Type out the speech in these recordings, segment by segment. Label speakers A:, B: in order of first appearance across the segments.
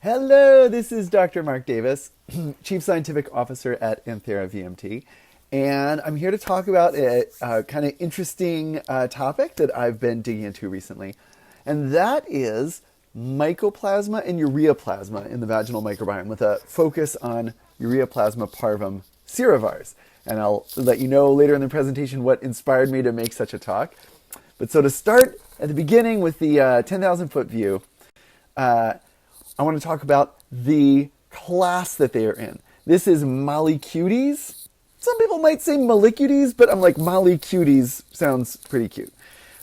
A: Hello, this is Dr. Mark Davis, Chief Scientific Officer at Anthera VMT, and I'm here to talk about a kind of interesting topic that I've been digging into recently, and that is Mycoplasma and Ureaplasma in the vaginal microbiome, with a focus on Ureaplasma parvum serovars. And I'll let you know later in the presentation what inspired me to make such a talk. But so to start at the beginning with the 10,000 foot view, I want to talk about the class that they are in. This is Mollicuties. Some people might say Mollicuties, but I'm like, Mollicuties sounds pretty cute.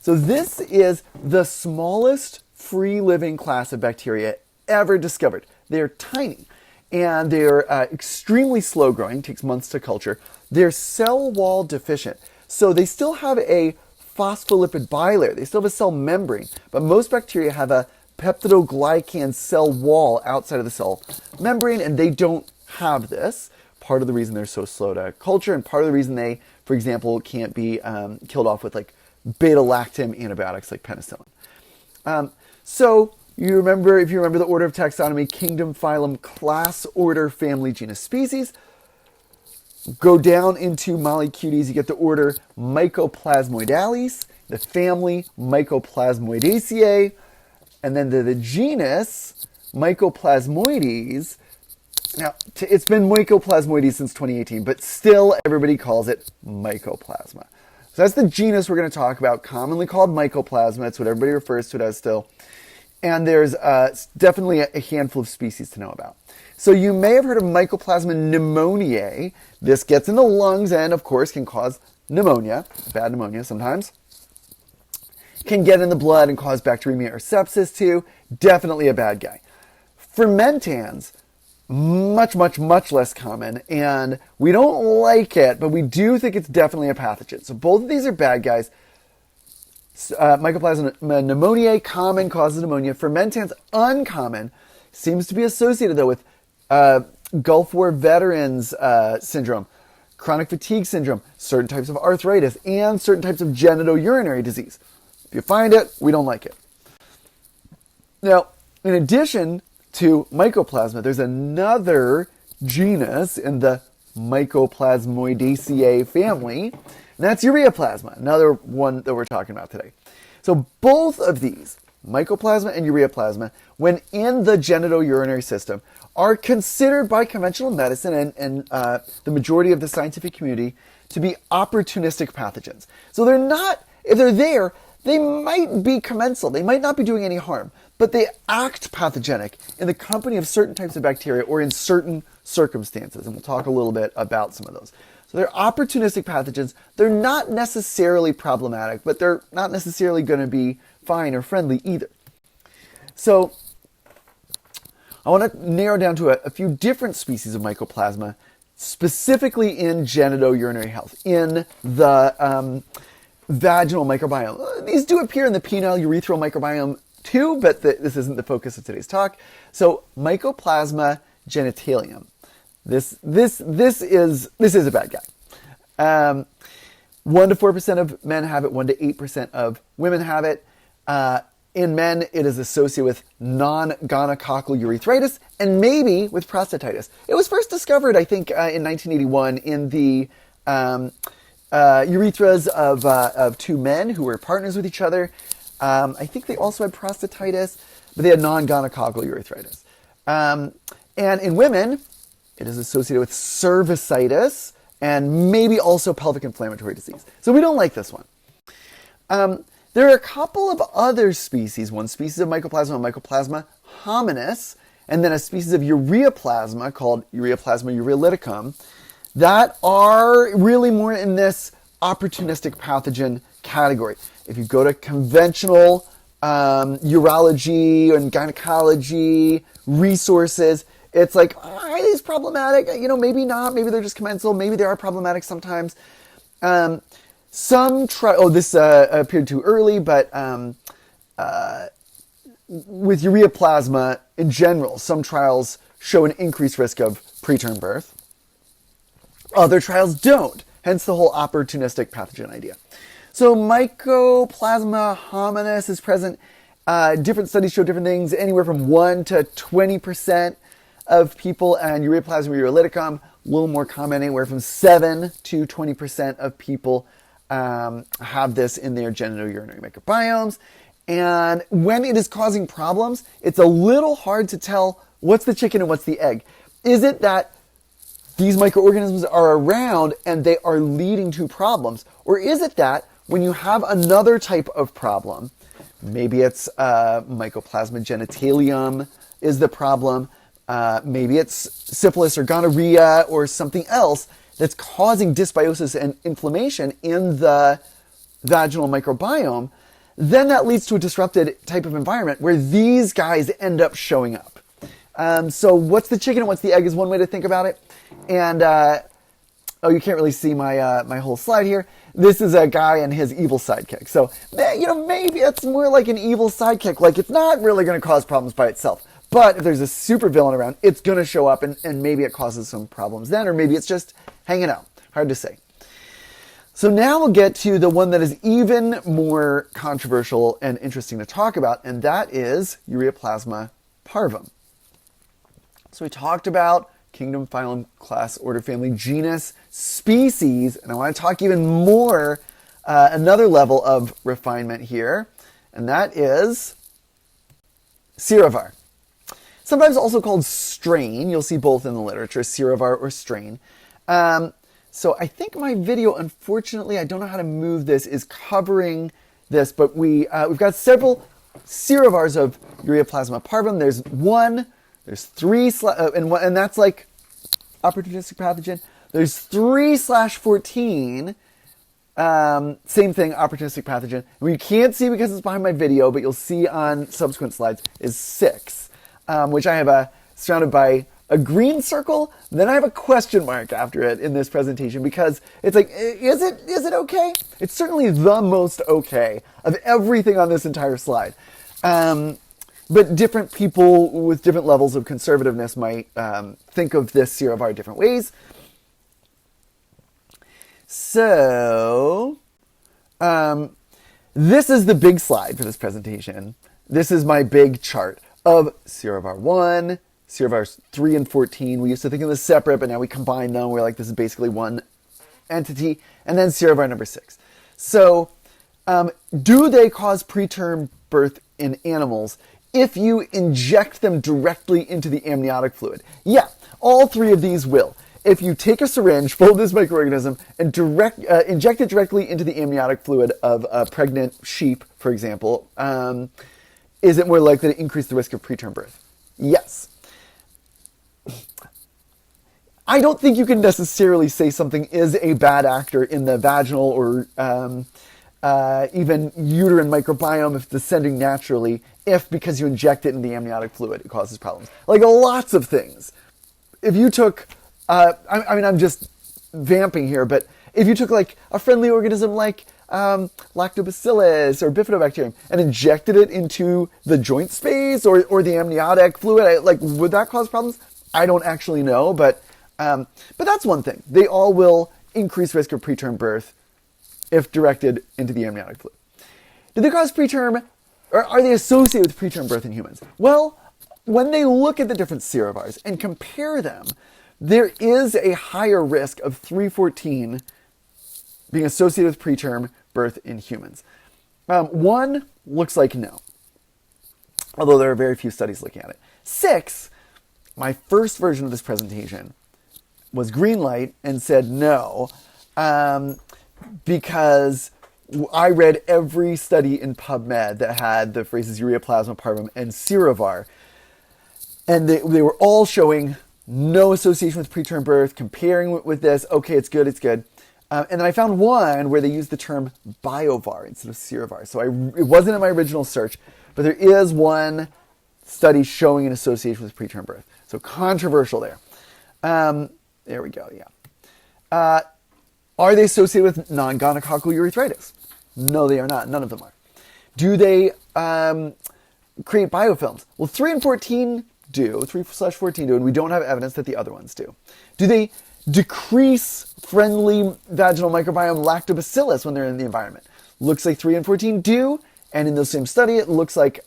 A: So this is the smallest free-living class of bacteria ever discovered. They're tiny, and they're extremely slow-growing, takes months to culture. They're cell wall deficient, so they still have a phospholipid bilayer. They still have a cell membrane, but most bacteria have a peptidoglycan cell wall outside of the cell membrane, and they don't have this. Part of the reason they're so slow to culture, and part of the reason they, for example, can't be killed off with like beta-lactam antibiotics like penicillin. So if you remember the order of taxonomy: kingdom, phylum, class, order, family, genus, species. Go down into Mollicuties, you get the order Mycoplasmoidalis, the family Mycoplasmoidaceae, and then the genus Mycoplasmoides. Now, it's been Mycoplasmoides since 2018, but still everybody calls it Mycoplasma. So that's the genus we're going to talk about, commonly called Mycoplasma. That's what everybody refers to it as still. And there's definitely a handful of species to know about. So you may have heard of Mycoplasma pneumoniae. This gets in the lungs and, of course, can cause pneumonia, bad pneumonia sometimes. Can get in the blood and cause bacteremia or sepsis too. Definitely a bad guy. Fermentans, much, much, much less common, and we don't like it, but we do think it's definitely a pathogen. So both of these are bad guys. Mycoplasma pneumoniae, common, causes pneumonia. Fermentans, uncommon, seems to be associated though with Gulf War veterans syndrome, chronic fatigue syndrome, certain types of arthritis, and certain types of genitourinary disease. If you find it, we don't like it. Now, in addition to Mycoplasma, there's another genus in the Mycoplasmoidaceae family, and that's Ureaplasma, another one that we're talking about today. So both of these, Mycoplasma and Ureaplasma, when in the genitourinary system, are considered by conventional medicine and the majority of the scientific community to be opportunistic pathogens. So they're not, if they're there, they might be commensal. They might not be doing any harm, but they act pathogenic in the company of certain types of bacteria or in certain circumstances. And we'll talk a little bit about some of those. So they're opportunistic pathogens. They're not necessarily problematic, but they're not necessarily going to be fine or friendly either. So I want to narrow down to a few different species of Mycoplasma, specifically in genitourinary health, in the vaginal microbiome. These do appear in the penile urethral microbiome too, but this isn't the focus of today's talk. So Mycoplasma genitalium. This is a bad guy. 1 to 4% of men have it. 1 to 8% of women have it. In men, it is associated with non-gonococcal urethritis and maybe with prostatitis. It was first discovered, I think, in 1981 in the urethras of two men who were partners with each other. I think they also had prostatitis, but they had non-gonococcal urethritis. And in women, it is associated with cervicitis and maybe also pelvic inflammatory disease. So we don't like this one. There are a couple of other species, one species of Mycoplasma hominis, and then a species of Ureaplasma called Ureaplasma urealyticum, that are really more in this opportunistic pathogen category. If you go to conventional urology and gynecology resources, it's like, are these problematic? Maybe not. Maybe they're just commensal. Maybe they are problematic sometimes. This appeared too early, but with Ureaplasma in general, some trials show an increased risk of preterm birth. Other trials don't, hence the whole opportunistic pathogen idea. So Mycoplasma hominis is present Different studies show different things, anywhere from 1 to 20% of people, and ureaplasma urealyticum, a little more common, anywhere from 7 to 20% of people have this in their genitourinary microbiomes. And when it is causing problems, it's a little hard to tell what's the chicken and what's the egg. Is it that these microorganisms are around and they are leading to problems? Or is it that when you have another type of problem, maybe it's Mycoplasma genitalium is the problem, maybe it's syphilis or gonorrhea or something else that's causing dysbiosis and inflammation in the vaginal microbiome, then that leads to a disrupted type of environment where these guys end up showing up. So what's the chicken and what's the egg is one way to think about it. And, you can't really see my whole slide here. This is a guy and his evil sidekick. So, maybe it's more like an evil sidekick. Like, it's not really going to cause problems by itself. But if there's a super villain around, it's going to show up and maybe it causes some problems then, or maybe it's just hanging out. Hard to say. So now we'll get to the one that is even more controversial and interesting to talk about, and that is Ureaplasma parvum. So we talked about kingdom, phylum, class, order, family, genus, species, and I want to talk even more, another level of refinement here, and that is Serovar. Sometimes also called strain. You'll see both in the literature, Serovar or strain. So I think my video, unfortunately, I don't know how to move this, is covering this, but we've got several Serovars of Ureaplasma parvum. There's one, there's three, and that's like opportunistic pathogen. There's 3/14, same thing, opportunistic pathogen. And you can't see because it's behind my video, but you'll see on subsequent slides, is 6, which I have surrounded by a green circle, then I have a question mark after it in this presentation because it's like, is it okay? It's certainly the most okay of everything on this entire slide. But different people with different levels of conservativeness might think of this Serovar different ways. So, this is the big slide for this presentation. This is my big chart of Serovar 1, Serovars 3 and 14. We used to think of them as separate, but now we combine them. We're like, this is basically one entity. And then Serovar number 6. So, do they cause preterm birth in animals if you inject them directly into the amniotic fluid? Yeah, all 3 of these will. If you take a syringe full of this microorganism and inject it directly into the amniotic fluid of a pregnant sheep, for example, is it more likely to increase the risk of preterm birth? Yes. I don't think you can necessarily say something is a bad actor in the vaginal or even uterine microbiome if it's descending naturally, if because you inject it in the amniotic fluid, it causes problems. Like lots of things. If you took, I'm just vamping here, but if you took like a friendly organism like lactobacillus or bifidobacterium and injected it into the joint space or the amniotic fluid, would that cause problems? I don't actually know, but that's one thing. They all will increase risk of preterm birth if directed into the amniotic fluid. Do they cause preterm, or are they associated with preterm birth in humans? Well, when they look at the different Serovars and compare them, there is a higher risk of 3/14 being associated with preterm birth in humans. 1 looks like no, although there are very few studies looking at it. 6, my first version of this presentation was green light and said no, because I read every study in PubMed that had the phrases Ureaplasma parvum and Serovar, and they were all showing no association with preterm birth, comparing with this, okay, it's good. And then I found one where they used the term biovar instead of Serovar. So it wasn't in my original search, but there is one study showing an association with preterm birth. So controversial there. There we go, yeah. Are they associated with non-gonococcal urethritis? No, they are not. None of them are. Do they create biofilms? Well, 3 and 14 do. 3/14 do, and we don't have evidence that the other ones do. Do they decrease friendly vaginal microbiome lactobacillus when they're in the environment? Looks like 3 and 14 do, And in the same study, it looks like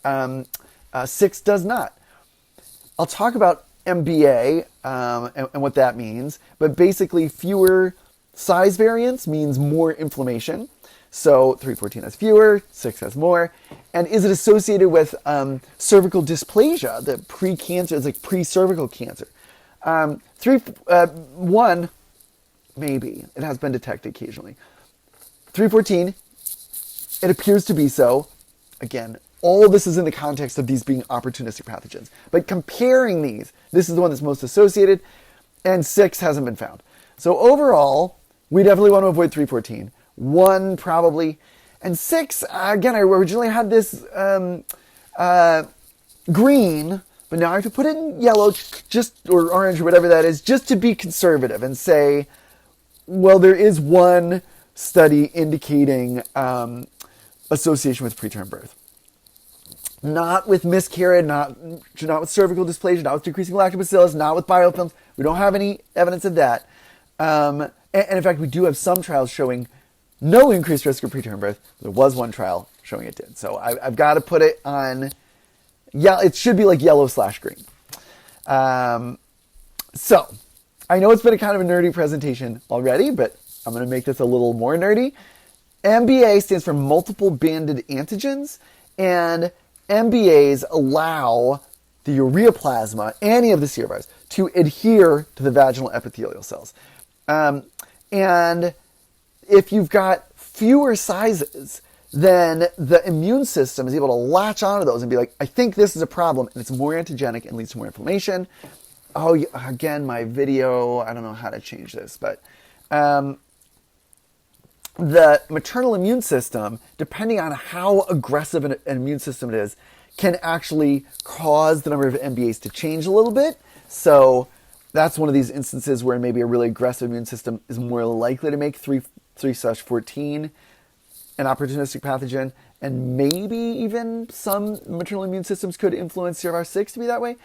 A: 6 does not. I'll talk about MBA and what that means, but basically fewer size variants means more inflammation. So 314 has fewer, 6 has more. And is it associated with cervical dysplasia, the pre-cancer, it's like pre-cervical cancer? 1, maybe. It has been detected occasionally. 314, it appears to be so. Again, all of this is in the context of these being opportunistic pathogens. But comparing these, this is the one that's most associated, and 6 hasn't been found. So overall, we definitely want to avoid 314. 1 probably. And 6, again, I originally had this green, but now I have to put it in yellow, or orange, or whatever that is, just to be conservative and say, well, there is one study indicating association with preterm birth. Not with miscarriage, not with cervical dysplasia, not with decreasing lactobacillus, not with biofilms. We don't have any evidence of that. And in fact, we do have some trials showing no increased risk of preterm birth. There was one trial showing it did. So I've got to put it on, it should be like yellow/green. So I know it's been a kind of a nerdy presentation already, but I'm going to make this a little more nerdy. MBA stands for multiple banded antigens, and MBAs allow the ureaplasma, any of the serovirus, to adhere to the vaginal epithelial cells. And if you've got fewer sizes, then the immune system is able to latch onto those and be like, I think this is a problem, and it's more antigenic and leads to more inflammation. Oh, again, my video, I don't know how to change this, but the maternal immune system, depending on how aggressive an immune system it is, can actually cause the number of MBAs to change a little bit. So that's one of these instances where maybe a really aggressive immune system is more likely to make 3/14 an opportunistic pathogen, and maybe even some maternal immune systems could influence CRR6 to be that way.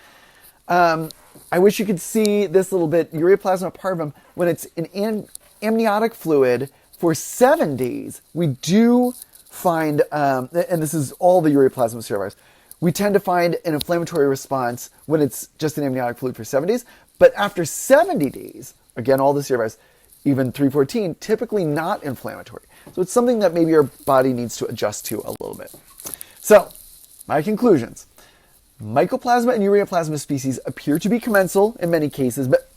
A: I wish you could see this little bit, Ureaplasma parvum, when it's in amniotic fluid for 7 days, we do find, and this is all the Ureaplasma serovirus, we tend to find an inflammatory response when it's just in amniotic fluid for 7 days. But after 70 days, again, all the serovirus, even 314, typically not inflammatory. So it's something that maybe your body needs to adjust to a little bit. So, my conclusions. Mycoplasma and Ureaplasma species appear to be commensal in many cases, but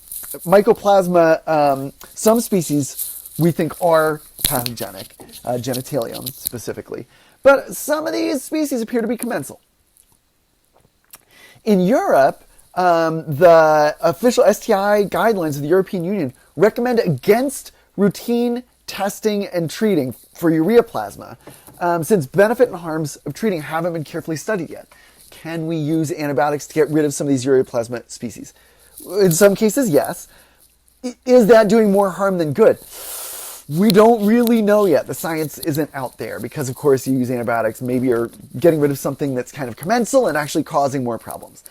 A: Mycoplasma, some species we think are pathogenic, genitalium specifically. But some of these species appear to be commensal. In Europe, the official STI guidelines of the European Union recommend against routine testing and treating for ureaplasma, since benefit and harms of treating haven't been carefully studied yet. Can we use antibiotics to get rid of some of these ureaplasma species? In some cases, yes. Is that doing more harm than good? We don't really know yet. The science isn't out there because, of course, you use antibiotics. Maybe you're getting rid of something that's kind of commensal and actually causing more problems.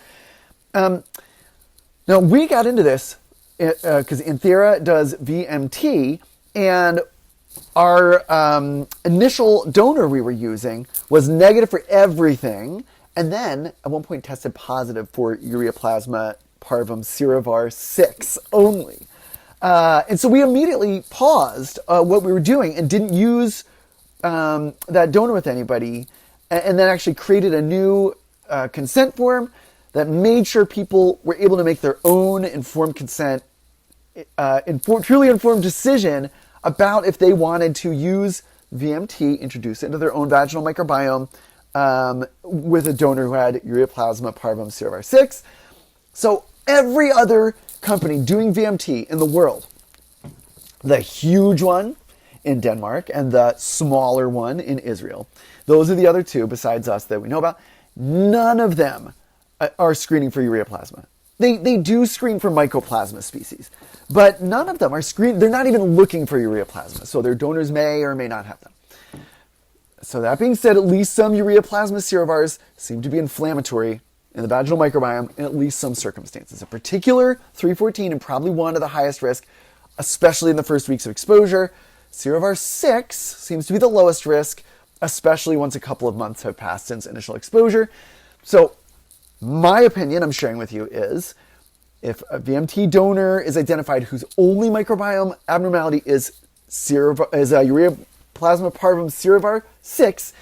A: Now, we got into this because Anthera does VMT, and our initial donor we were using was negative for everything, and then at one point tested positive for Ureaplasma parvum serovar 6 only. And so we immediately paused what we were doing and didn't use that donor with anybody, and then actually created a new consent form that made sure people were able to make their own informed consent, truly informed decision about if they wanted to use VMT, introduce it into their own vaginal microbiome with a donor who had Ureaplasma parvum serovar 6. So every other company doing VMT in the world, the huge one in Denmark and the smaller one in Israel, those are the other two besides us that we know about, none of them are screening for ureaplasma. They do screen for Mycoplasma species, but none of them are screened. They're not even looking for ureaplasma, so their donors may or may not have them. So that being said, at least some Ureaplasma serovars seem to be inflammatory in the vaginal microbiome in at least some circumstances. In particular, 314 and probably one of the highest risk, especially in the first weeks of exposure. Serovar 6 seems to be the lowest risk, especially once a couple of months have passed since initial exposure. So my opinion I'm sharing with you is, if a VMT donor is identified whose only microbiome abnormality is Ureaplasma parvum serovar 6,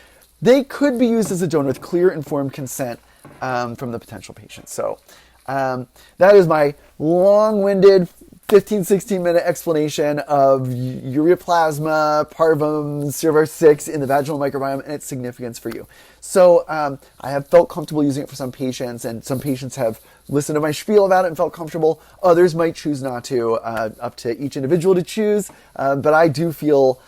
A: they could be used as a donor with clear, informed consent from the potential patient. So that is my long-winded 15, 16-minute explanation of Ureaplasma parvum serovar 6 in the vaginal microbiome and its significance for you. So I have felt comfortable using it for some patients, and some patients have listened to my spiel about it and felt comfortable. Others might choose not to, up to each individual to choose. But I do feel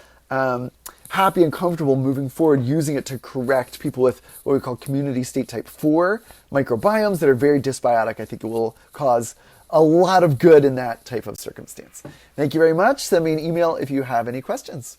A: happy and comfortable moving forward using it to correct people with what we call community state type 4 microbiomes that are very dysbiotic. I think it will cause a lot of good in that type of circumstance. Thank you very much. Send me an email if you have any questions.